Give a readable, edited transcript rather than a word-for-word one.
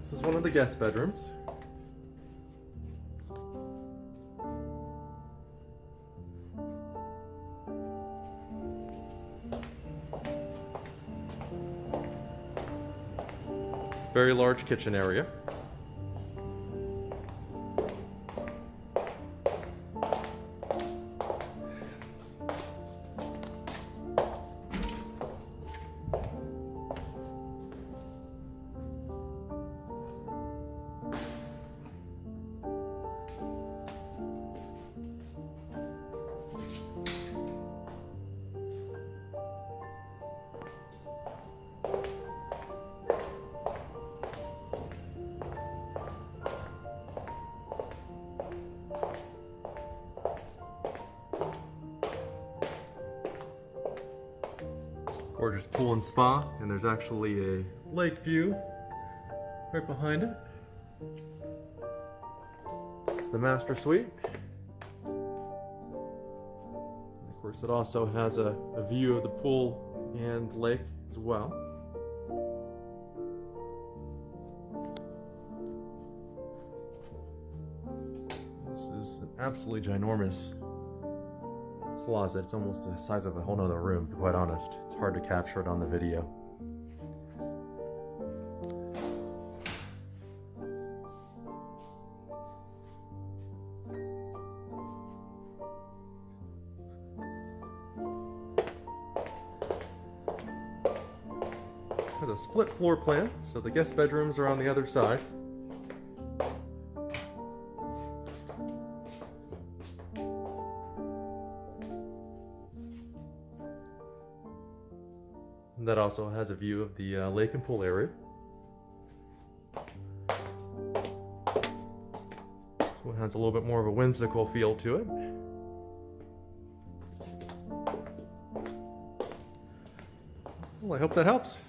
This is one of the guest bedrooms. Very large kitchen area. Gorgeous pool and spa, and there's actually a lake view right behind it. It's the master suite. And of course, it also has a view of the pool and lake as well. This is an absolutely ginormous closet. It's almost the size of a whole nother room, to be quite honest. It's hard to capture it on the video. It has a split floor plan, so the guest bedrooms are on the other side. That also has a view of the lake and pool area. This one has a little bit more of a whimsical feel to it. Well, I hope that helps.